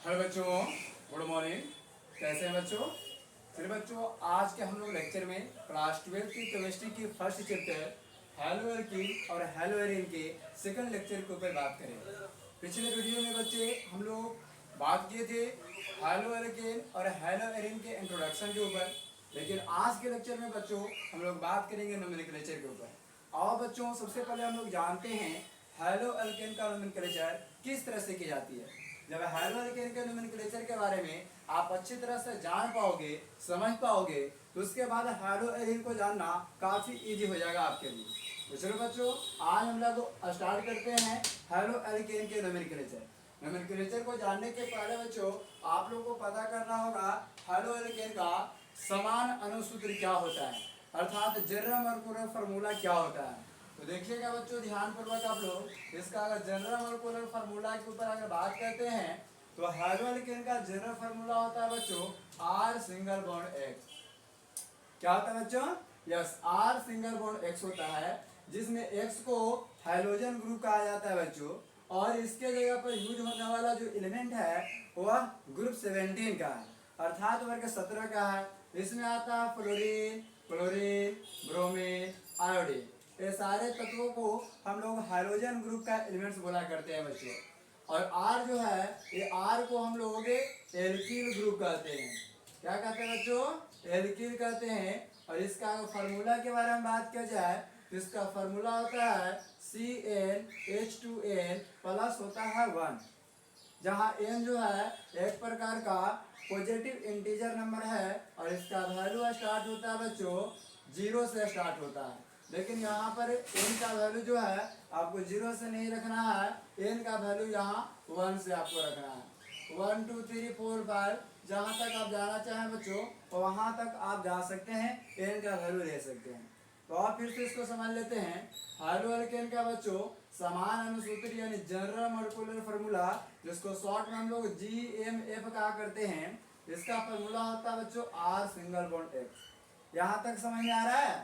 Hello बच्चों, good morning. कैसे हैं बच्चों? फिर बच्चों, आज के हम लोग लेक्चर में क्लास 12 की केमिस्ट्री की फर्स्ट चैप्टर हेलोएर की और हेलोएरिन के सेकंड लेक्चर के ऊपर बात करेंगे। पिछले वीडियो में बच्चे हम लोग बात किए थे हेलोएरिन और हेलोएरिन के इंट्रोडक्शन के ऊपर, लेकिन आज के लेक्चर में बच्चों हम लोग बात करेंगे नोमेनक्लेचर के ऊपर। और बच्चों, सबसे पहले हम लोग जानते हैं हेलोएल्केन का नोमेनक्लेचर किस तरह से की जाती है। जब हेलोएल्केन के नोमेनक्लेचर के बारे में आप अच्छी तरह से जान पाओगे, समझ पाओगे, तो उसके बाद हेलोएरिन को जानना काफी इजी हो जाएगा आपके लिए। तो चलो बच्चों, आज हम लोग स्टार्ट करते हैं हेलोएल्केन के नोमेनक्लेचर। नोमेनक्लेचर को जानने के पहले बच्चों आप लोगों को पता करना होगा हेलोएल्केन का समान अणुसूत्र क्या होता है, अर्थात जनरल मॉलिक्यूलर फार्मूला क्या होता है। तो देखिएगा बच्चों ध्यानपूर्वक आप लोग, इसका अगर जनरल मॉलिक्यूलर फार्मूला के ऊपर अगर बात करते हैं तो हेलोएल्केन का जनरल फार्मूला होता है बच्चों R सिंगल बॉन्ड X। क्या होता है बच्चों? Yes, R single bond X होता है, जिसमें X को हाइड्रोजन ग्रुप कहा जाता है बच्चों। और इसके जगह पर यूज होने वाला जो एलिमेंट है वह ग्रुप 17 का है, अर्थात वर्ग 17 का है। इसमें आता है फ्लोरीन, क्लोरीन, ब्रोमीन, आयोडीन। ये सारे तत्वों को हम लोग हाइड्रोजन ग्रुप का एलिमेंट्स बोला करते हैं बच्चों। और R जो है, ये R को हम लोग एल्किल ग्रुप कहते हैं। क्या कहते हैं बच्चों? एल्किल कहते हैं। और इसका फार्मूला के बारे में बात किया जाए तो इसका फार्मूला होता है CnH2n प्लस होता है 1, जहाँ n जो है एक प्रकार का पॉजिटिव इंटीजर नंबर है और इसका वैल्यू स्टार्ट होता है बच्चों 0 से स्टार्ट होता है। लेकिन यहाँ पर n का वैल्यू जो है आपको 0 से नहीं रखना है, n का वैल्यू यहाँ 1 से आपको रखना है। 1 2 3 4 5 जहाँ तक आप जाना चाहें बच्चों तो वहाँ तक आप जा सकते हैं, n का वैल्यू ले सकते हैं। तो आप फिर से इसको समझ लेते हैं। हेलोएल्केन का बच्चों समान अणुसूत्र यानी जनरल मॉलिक्यूलर फार्मूला, जिसको शॉर्ट में हम लोग GMF कहा करते हैं, इसका फार्मूला होता है बच्चों R सिंगल बॉन्ड X। यहाँ तक समझ में आ रहा है?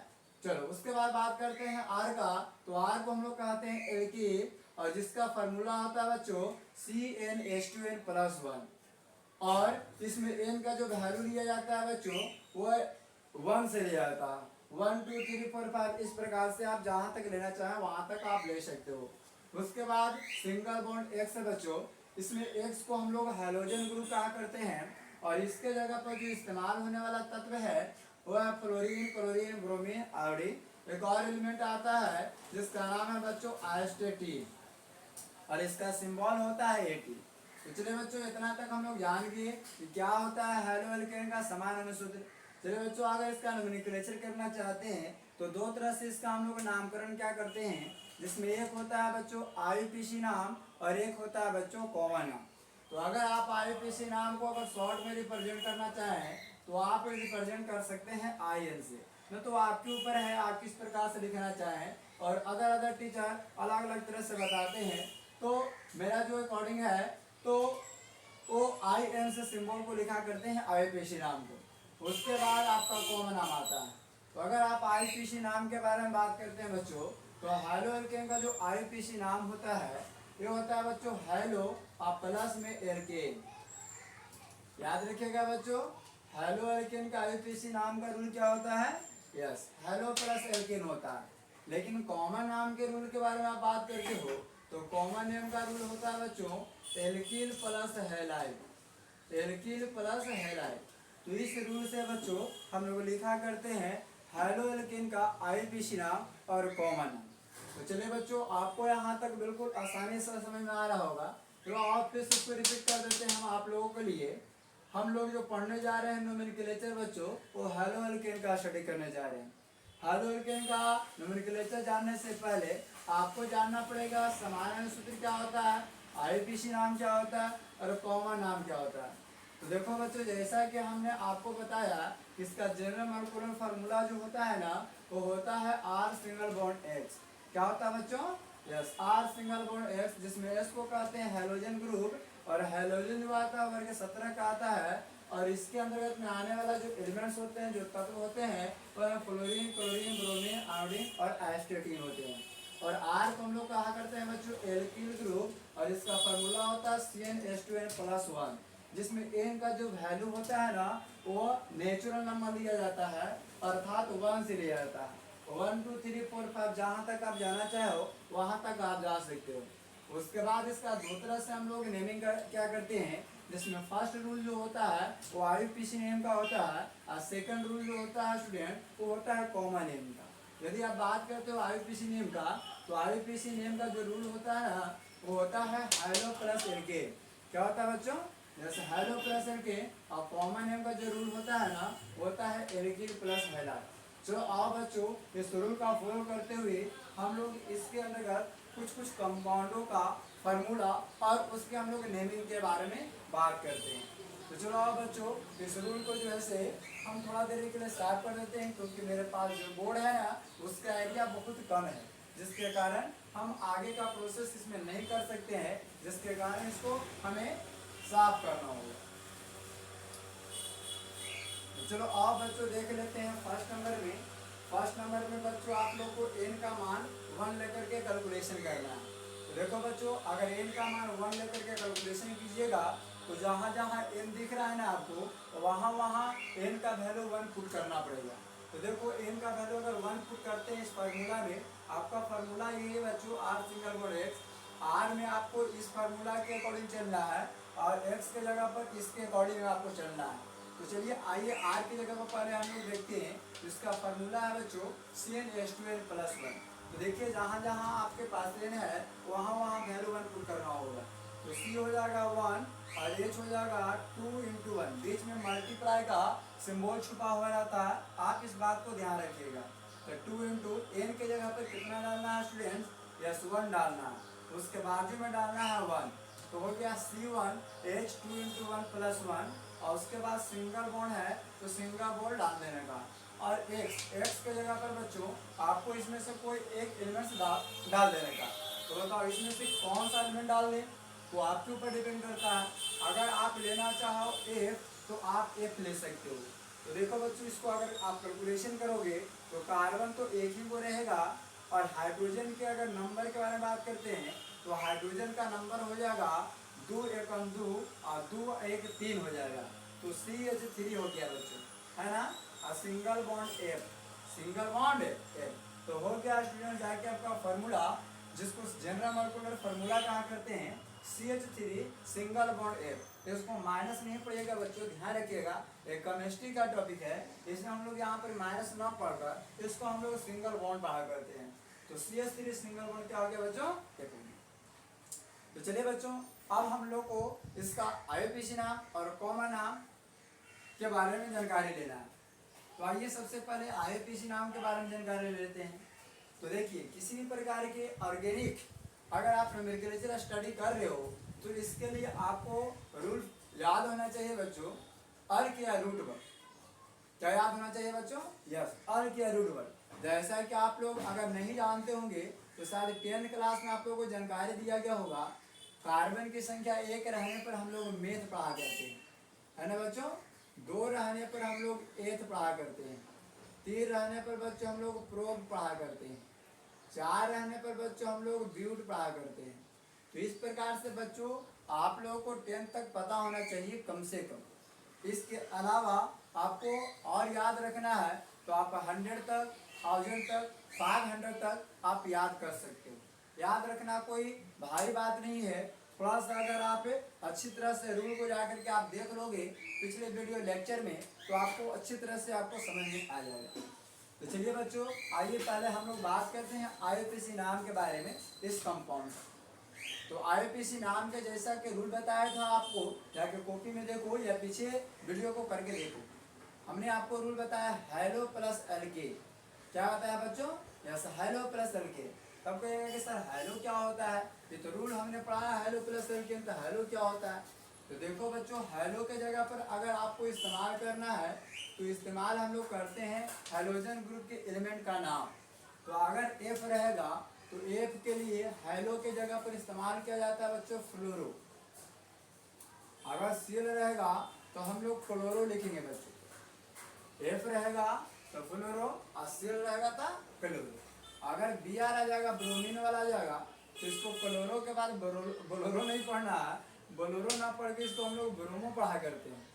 चलो उसके बाद बात करते हैं R का। तो R को हम लोग कहते हैं एल्किल, और जिसका फार्मूला होता है बच्चों CnH2n प्लस 1। और इसमें n का जो वैल्यू लिया जाता है बच्चों वो 1 से लिया जाता है। 1 2 3 4 5 इस प्रकार से आप जहां तक लेना चाहें वहां तक आप ले सकते हो। उसके बाद सिंगल बॉन्ड X है बच्चों, इसमें X को हम लोग हाइड्रोजन ग्रुप कहा करते हैं। और इसके जगह पर जो इस्तेमाल होने वाला तत्व है वह है फ्लोरीन, क्लोरीन, ब्रोमीन, आयोडीन। एक और एलिमेंट आता है जिसका नाम है बच्चों आइस्टेटीन, और इसका सिंबल होता है At। तो चलिए बच्चों, इतना तक हम लोग जान गए कि क्या होता है हेलोएल्केन का समान अणुसूत्र। चलिए बच्चों, अगर इसका नोमेनक्लेचर करना चाहते हैं तो दो तरह से इसका हम लोग नामकरण क्या करते हैं, जिसमें एक होता है बच्चों IUPAC नाम और एक होता है बच्चों कॉमन नाम। तो अगर आप IUPAC नाम को अगर शॉर्ट में रिप्रेजेंट करना चाहें तो आप रिप्रेजेंट कर सकते हैं IN से, न तो आपके ऊपर है आप किस प्रकार से लिखना चाहें। और अगर अदर टीचर अलग अलग तरह से बताते हैं तो मेरा जो अकॉर्डिंग है तो वो IN से सिंबल को लिखा करते हैं IUPAC नाम को। उसके बाद आपका कॉमन नाम आता है। तो अगर आप IUPAC नाम के बारे में बात करते हैं बच्चों, तो हेलोएल्केन का जो IUPAC नाम होता है ये होता है बच्चों हेलो और प्लस में एल्केन। याद रखिएगा बच्चों, हेलोएल्केन का IUPAC नाम का रूल क्या होता है? यस, हेलो प्लस एल्केन होता है। लेकिन कॉमन नाम के रूल के बारे में आप बात करते हो तो कॉमन नेम का रूल होता है बच्चों alkyl plus halide, alkyl plus halide. तो इस रूल से बच्चों हम लोग लिखा करते हैं हेलोएल्केन का IUPAC नाम और कॉमन नाम। तो चलिए बच्चों, आपको यहाँ तक बिल्कुल आसानी से समझ में आ रहा होगा। तो आप फिर से इसको रिपीट कर देते हैं हम आप लोगों के लिए। हम लोग जो पढ़ने जा रहे हैं नोमेनक्लेचर बच्चों, वो हेलोएल्केन का स्टडी करने जा रहे हैं। हेलोएल्केन का नोमेनक्लेचर जानने से पहले आपको जानना पड़ेगा समान अणुसूत्र क्या होता है, IUPAC नाम क्या होता है और कॉमन नाम क्या होता है। तो देखो बच्चों, जैसा कि हमने आपको बताया इसका जनरल मॉलिक्यूलर फार्मूला जो होता है ना वो होता है R सिंगल बॉन्ड X। क्या होता है बच्चों? Yes, R single bond X, जिसमें S को कहते हैं हेलोजन ग्रुप, और हेलोजन जो आता है वर्ग 17 का आता है। और इसके अंतर्गत में आने वाला जो एलिमेंट्स होते हैं, जो तत्व होते हैं, वह फ्लोरीन, क्लोरीन, ब्रोमीन, आयोडीन और आइस्टेटीन होते हैं। और R को हम लोग कहा करते हैं बच्चों एल्किल ग्रुप, और इसका फार्मूला होता है CnH2n प्लस 1। जिसमें एन का जो वैल्यू होता है ना वो नेचुरल नंबर लिया जाता है, अर्थात 1 से लिया जाता है। 1 2 3 4 5 जहाँ तक आप जाना चाहो वहाँ तक आप जा सकते हो। उसके बाद इसका दो तरह से हम लोग नेमिंग क्या करते हैं, जिसमें फर्स्ट रूल जो होता है वो IUPAC नेम का होता है, और सेकंड रूल जो होता है स्टूडेंट वो होता है कॉमन नेम का। यदि आप बात करते हो IUPAC नेम का, तो IUPAC नेम का जो रूल होता है ना वो होता है हेलो प्लस एलके। क्या होता है बच्चों, जैसे हेलो प्लस एलके, और कॉमन नेम का जो रूल होता है ना वो होता है एलके प्लस हेला। चलो आओ बच्चों इस रूल का फॉलो करते हुए हम लोग इसके अंतर्गत कुछ कंपाउंडों का फार्मूला और उसके हम लोग नेमिंग के बारे में बात करते हैं। तो चलो आओ बच्चों इस रूल को जो है से हम थोड़ा देर के लिए स्टार्ट कर देते हैं, क्योंकि मेरे पास जो बोर्ड है ना उसका एरिया बहुत कम है, जिसके कारण हम आगे का प्रोसेस इसमें नहीं कर सकते हैं, जिसके कारण इसको हमें साफ करना होगा। चलो आओ बच्चों देख लेते हैं फर्स्ट नंबर में बच्चों आप लोग को n का मान 1 लेकर के कैलकुलेशन करना है। तो देखो बच्चों अगर n का मान 1 लेकर के कैलकुलेशन कीजिएगा तो जहाँ जहाँ n दिख रहा है ना आपको वहाँ वहाँ n का वैल्यू 1 पुट करना पड़ेगा। तो देखो n का वैल्यू अगर 1 पुट करते हैं इस फार्मूला में, आपका फार्मूला ये है बच्चों r single board x। r में आपको इस फार्मूला के अकॉर्डिंग चलना है और x के जगह पर इसके अकॉर्डिंग आपको चलना है। तो चलिए आइए r की जगह पर पहले हम लोग देखते हैं। इसका फार्मूला है बच्चों CnH2n+1। तो देखिए जहाँ जहाँ आपके पास n है वहाँ वहाँ वैल्यू 1 पुट करना होगा। तो C हो जाएगा 1 और H हो जाएगा 2 × 1। बीच में मल्टीप्लाई का सिंबल छुपा हुआ रहता है, आप इस बात को ध्यान रखिएगा। तो 2 × n के जगह पर कितना डालना है स्टूडेंट्स, यस 1 डालना है। उसके बाजू में डालना है 1, तो हो गया C1H2 × 1+1। और उसके बाद सिंगल बॉन्ड है तो सिंगल बॉन्ड डाल देने का। और x के जगह पर बच्चों आपको इसमें से कोई एक एलिमेंट डाल देने का। तो बताओ इसमें से कौन सा एलिमेंट डाल दें, वो आपके ऊपर डिपेंड करता है। अगर आप लेना चाहो F तो आप F ले सकते हो। तो देखो बच्चों इसको अगर आप कैलकुलेशन करोगे तो कार्बन तो एक ही को रहेगा, और हाइड्रोजन के अगर नंबर के बारे में बात करते हैं तो हाइड्रोजन का नंबर हो जाएगा 2 × 2 और 2 × 3 हो जाएगा। तो CH3 हो गया बच्चों, है ना। और सिंगल बॉन्ड F, तो हो गया स्टूडेंट जाके आपका फार्मूला, जिसको जनरल मॉलिक्यूलर फार्मूला कहा करते हैं CH3 सिंगल बॉन्ड F। इसको माइनस नहीं पड़ेगा बच्चों, ध्यान रखिएगा। एक केमिस्ट्री का टॉपिक है, इसमें हम लोग यहाँ पर माइनस ना पढ़कर इसको हम लोग सिंगल बॉन्ड पढ़ा करते हैं। तो CH3 सिंगल बॉन्ड क्या हो गया बच्चों, F। तो चलिए बच्चों अब हम लोग को इसका IUPAC नाम और कॉमन नाम के बारे में जानकारी लेना है। तो आइए सबसे पहले IUPAC नाम के बारे में जानकारी ले लेते हैं। तो देखिए किसी भी प्रकार के ऑर्गेनिक अगर आप नोमेनक्लेचर स्टडी कर रहे हो तो इसके लिए आपको रूल याद होना चाहिए बच्चों, अर्क या रूट वर्ड। क्या याद होना चाहिए बच्चों, यस अर्क या रूट वर्ड। जैसा कि आप लोग अगर नहीं जानते होंगे तो शायद 10th क्लास में आप लोगों को जानकारी दिया गया होगा, कार्बन की संख्या 1 रहने पर हम लोग मेथ पढ़ा करते हैं, है ना बच्चों। 2 रहने पर हम लोग एथ पढ़ा करते हैं, 3 रहने पर बच्चों हम लोग प्रोब पढ़ा करते हैं, 4 रहने पर बच्चों हम लोग ब्यूट पढ़ा करते हैं। तो इस प्रकार से बच्चों आप लोगों को 10th तक पता होना चाहिए कम से कम। इसके अलावा आपको और याद रखना है तो आप 100 तक, 1000 तक, 500 तक आप याद कर सकते हो। याद रखना कोई भारी बात नहीं है, थोड़ा सा अगर आप अच्छी तरह से रूल को जाकर के आप देख लोगे पिछले वीडियो लेक्चर में तो आपको अच्छी तरह से आपको समझ में आ जाएगा। तो चलिए बच्चों आइए पहले हम लोग बात करते हैं IUPAC नाम के बारे में, इस कंपाउंड का। तो IUPAC नाम के जैसा कि रूल बताया था आपको, जाके कॉपी में देखो या पीछे वीडियो को करके देखो। हमने आपको रूल बताया हेलो प्लस एलके। क्या बताया बच्चों, यस हेलो प्लस एलके। तब कहेगा कि सर हेलो क्या होता है, ये तो रूल हमने पढ़ा है हेलो प्लस एलके, तो हेलो क्या होता है। तो देखो बच्चों हेलो के जगह पर अगर आपको इस्तेमाल करना है तो इस्तेमाल हम लोग करते हैं हाइड्रोजन ग्रुप के एलिमेंट का नाम। तो अगर F रहेगा तो F के लिए हेलो के जगह पर इस्तेमाल किया जाता है बच्चों फ्लोरो। अगर Cl रहेगा तो हम लोग क्लोरो लिखेंगे बच्चों। F रहेगा तो फ्लोरो और Cl रहेगा तो क्लोरो। अगर Br आ जाएगा ब्रोमीन वाला आ जाएगा तो इसको क्लोरो के बाद बोलोरो नहीं पढ़ना है, बोलोरो ना पढ़ के इसको हम लोग ब्रोमो पढ़ा करते हैं,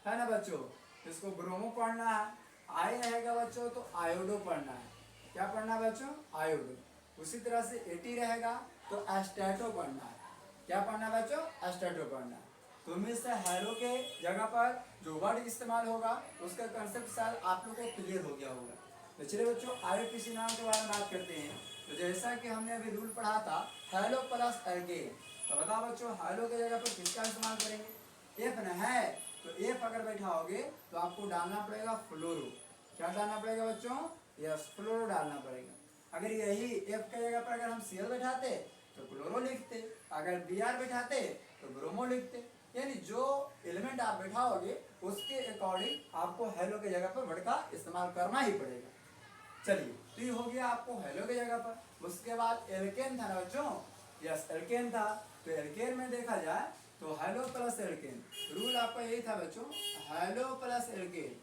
है ना बच्चों। इसको ब्रोमो पढ़ना है। आई रहेगा बच्चों तो आयोडो पढ़ना है। क्या पढ़ना है बच्चों? आयोडो। उसी तरह से एटी रहेगा तो एस्टेटो पढ़ना है। क्या पढ़ना है बच्चों? एस्टेटो पढ़ना है। तो में से हैलो के जगह पर जो वर्ड इस्तेमाल होगा उसका कंसेप्ट शायद आप लोग को क्लियर हो गया होगा। तो चलिए बच्चों IUPAC नाम के बारे में बात करते हैं। तो जैसा कि हमने अभी रूल पढ़ा था हेलो प्लस अगेन, तो बताओ बच्चों हेलो की जगह पर किसका इस्तेमाल करेंगे? एफ न है, तो एफ अगर बैठाओगे तो आपको डालना पड़ेगा फ्लोरो। क्या डालना पड़ेगा बच्चों? यस, फ्लोरो डालना पड़ेगा। अगर यही एफ की जगह पर अगर हम सीएल बैठाते तो क्लोरो लिखते, अगर बीआर बैठाते तो ब्रोमो लिखते। यानी जो एलिमेंट आप बैठाओगे उसके अकॉर्डिंग आपको हेलो की जगह पर वर्ड का इस्तेमाल करना ही पड़ेगा। चलिए, तो ये हो गया आपको हेलो की जगह पर। उसके बाद एल्केन था ना बच्चों, यस एल्केन था। तो एल्केन में देखा जाए तो हेलो प्लस एल्केन, रूल आपका यही था बच्चों, halo plus alkane,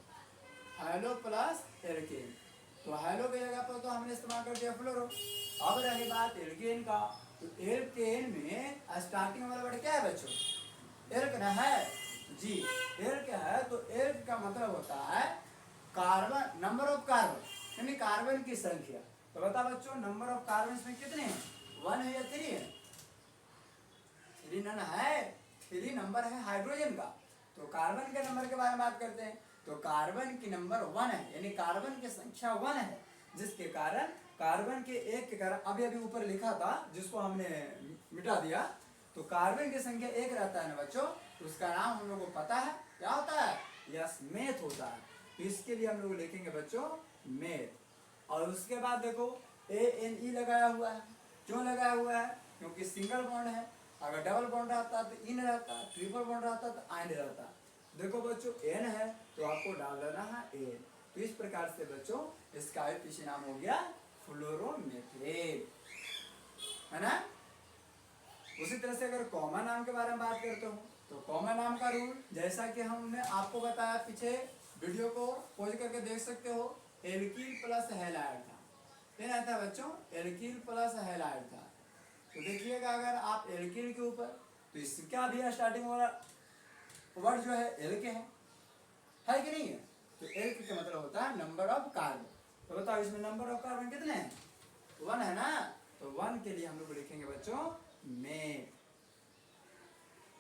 halo plus alkane. तो हेलो की जगह पर तो हमने इस्तेमाल कर दिया फ्लोरो। अब रही बात एल्केन का, तो एल्केन में स्टार्टिंग वाला वर्ड क्या है बच्चों? एल्क ना है जी। एल्क है तो एल्क का मतलब होता है कार्बन, नंबर ऑफ कार्बन, यानी कार्बन की संख्या। तो बता बच्चों नंबर ऑफ कार्बन में कितने हैं? 1 है या 3 है? 3 नन है, 3 नंबर है हाइड्रोजन का। तो कार्बन के नंबर के बारे में बात करते हैं। तो कार्बन की नंबर 1 है, यानी कार्बन की संख्या 1 है, जिसके कारण कार्बन के एक के कारण अभी अभी ऊपर लिखा था जिसको हमने मिटा दिया। तो कार्बन की संख्या 1 रहता है ना बच्चों, तो उसका नाम हम लोग को पता है क्या होता है? यस, मेथ होता है। तो इसके लिए हम लोग लिखेंगे बच्चों मेथ। और उसके बाद देखो ANE लगाया हुआ है। क्यों लगाया हुआ है? क्योंकि सिंगल बॉन्ड है। अगर डबल बॉन्ड रहता तो इन रहता, ट्रिपल बॉन्ड रहता तो आइन रहता। देखो बच्चों एन है तो आपको डाल देना है एन। तो इस प्रकार से बच्चों इसका IUPAC नाम हो गया फ्लोरोमेथेन, है ना। उसी तरह से अगर कॉमन नाम के बारे में बात करते हो तो कॉमन नाम का रूल जैसा कि हमने आपको बताया, पीछे वीडियो को पॉज करके देख सकते हो, एल्कील प्लस हैलाइड था। क्या था बच्चों? एल्कील प्लस हैलाइड था। तो देखिएगा अगर आप एल्कील के ऊपर, तो इसका भी स्टार्टिंग वाला वर्ड जो है एल के है कि नहीं है? तो एल का मतलब होता है नंबर ऑफ कार्बन। तो बताओ इसमें नंबर ऑफ कार्बन कितने हैं? 1 है ना। तो 1 के लिए हम लोग लिखेंगे बच्चों मेथ।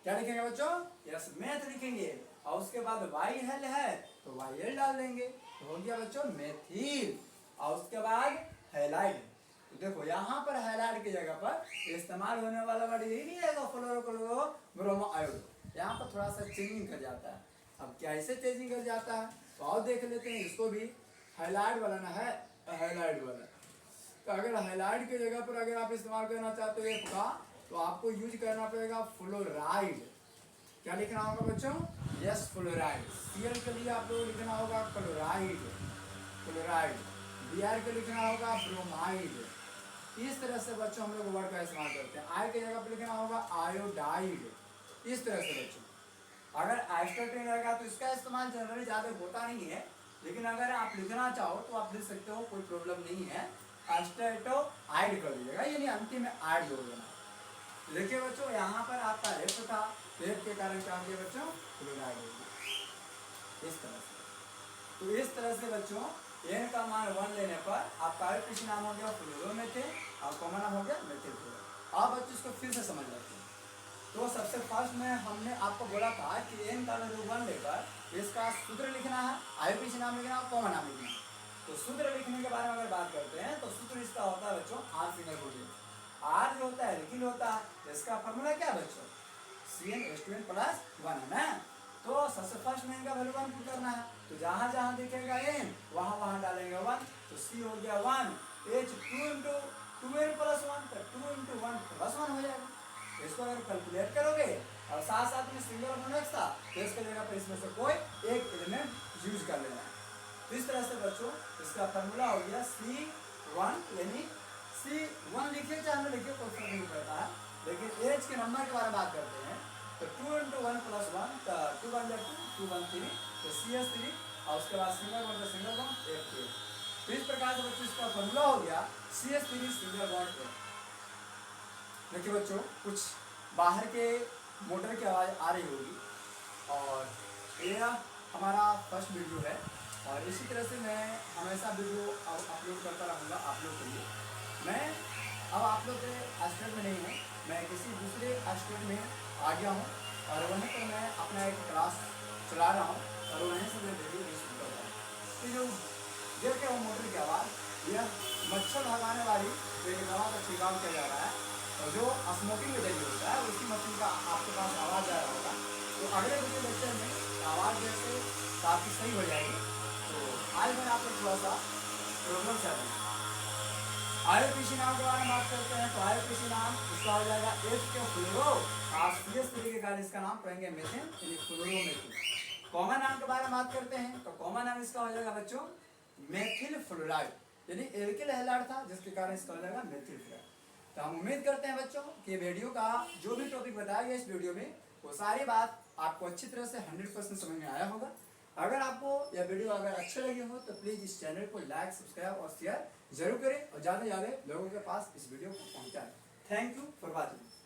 क्या लिखेंगे बच्चों? यस, मेथ लिखेंगे। और उसके बाद वाई हेल है तो वाई एल डाल देंगे, तो हो गया बच्चों मेथिल। और उसके बाद हैलाइड। तो देखो यहाँ पर हैलाइड की जगह पर इस्तेमाल होने वाला वर्ड यही नहीं है फ्लोरो क्लोरो ब्रोमो आयोडो। यहाँ पर थोड़ा सा चेंजिंग कर जाता है। अब कैसे चेंजिंग कर जाता है तो और देख लेते हैं इसको भी। हैलाइड वाला ना है, हैलाइड वाला। तो अगर हैलाइड की जगह पर अगर आप इस्तेमाल करना चाहते हो एफ का, तो आपको यूज करना पड़ेगा फ्लोराइड। क्या लिखना होगा बच्चों? Yes fluoride. सीएल के लिए आप लोग लिखना होगा क्लोराइड, क्लोराइड। बीआर के लिखना होगा ब्रोमाइड। इस तरह से बच्चों हम लोग वर्ड का इस्तेमाल करते हैं। आई की जगह पर लिखना होगा आयोडाइड। इस तरह से बच्चों अगर एस्टेटिन रहेगा तो इसका इस्तेमाल जनरली ज़्यादा होता नहीं है, लेकिन अगर आप लिखना चाहो तो आप लिख सकते हो, कोई प्रॉब्लम नहीं है। एस्टेटो आइड कर दीजिएगा, यानी अंतिम में आइड जोड़ देना। देखिए बच्चों यहाँ पर आपका एफ था, एफ के कारण क्या हो गया बच्चों? क्लोराइड हो गया। इस तरह से, तो इस तरह से बच्चों एन का मान 1 लेने पर आपका IUPAC नाम हो गया फ्लोरोमेथेन और कॉमन नाम हो गया मेथिल फ्लोराइड। अब बच्चों इसको फिर से समझ लेते हैं। तो सबसे फर्स्ट में हमने आपको बोला था कि एन का वैल्यू 1 लेकर इसका सूत्र लिखना है, IUPAC नाम लिखना है, कॉमन नाम लिखना है। तो सूत्र लिखने के बारे में अगर बात करते हैं तो सूत्र इसका होता है बच्चों आर सिंगल बॉन्ड। आर जो होता है एल्किल होता है, इसका फॉर्मूला क्या बच्चों? CnH2n+1 है ना। तो सबसे फर्स्ट में इनका वैल्यू 1 पुट करना है, तो जहां जहां दिखेगा एन वहां वहां डालेंगे 1। तो सी हो गया 1, H 2 × 2n+1, तो 2 × 1+1 हो जाएगा। इसको अगर कैलकुलेट करोगे और साथ साथ में सिंगल बॉन्ड एक्स्ट्रा, तो इसके जगह पर इसमें से कोई एक एलिमेंट यूज कर लेना है। तो इस तरह से बच्चों इसका फार्मूला हो गया C1, यानी C1 लिखिए चाहे ना लिखिए कोई फर्क नहीं पड़ता है, लेकिन एच के नंबर के बारे में बात करते हैं। तो 2 × 1+1, 2 1 2, 2 1 3, तो CS3 और उसके बाद सिंगल बॉन्ड F। तो इस प्रकार से बच्चों इसका फार्मूला हो गया CS3 सिंगल बॉन्ड F। देखिए बच्चों कुछ बाहर के मोटर की आवाज़ आ रही होगी। और यह हमारा फर्स्ट वीडियो है और इसी तरह से मैं हमेशा वीडियो अपलोड करता रहूँगा आप लोग के लिए। मैं अब आप लोग के स्टेट में नहीं हूँ, मैं किसी दूसरे स्टेट में आ गया हूँ और वहीं पर मैं अपना एक क्लास चला रहा हूँ और वहीं से मैं वीडियो भी शूट कर रहा हूँ। तो जो देख रहे हो मोटर की आवाज़, यह मच्छर भगाने वाली एक दवा का छिड़काव किया जा रहा है और जो स्मोकिंग में देरी होता है उसी मशीन का आपके पास आवाज़ आ रहा होगा। तो अगले वीडियो लेक्चर में आवाज़ जैसे काफ़ी सही हो जाएगी। तो आज मैं आपको थोड़ा सा प्रॉब्लम से आईपीसी नाम के बारे में बात करते हैं। तो आईपीसी नाम इसका हो जाएगा एच के फ्लोरो, आप सीरियस तरीके का इसका नाम पढ़ेंगे मेथेन यानी फ्लोरोमेथिन। कॉमन नाम के बारे में बात करते हैं तो कॉमन नाम इसका हो जाएगा बच्चों मेथिल फ्लोराइड, यानी एल्किल हैलाइड था जिसके कारण इसका हो जाएगा मेथिल फ्लोराइड। तो हम उम्मीद करते हैं बच्चों कि वीडियो का जो भी टॉपिक बताया गया इस वीडियो में वो सारी बात आपको अच्छी तरह से 100% समझ में आया होगा। अगर आपको यह वीडियो अगर अच्छे लगे हो तो प्लीज़ इस चैनल को लाइक सब्सक्राइब और शेयर जरूर करें और ज़्यादा से ज़्यादा लोगों के पास इस वीडियो को पहुँचाएं। Thank you for watching.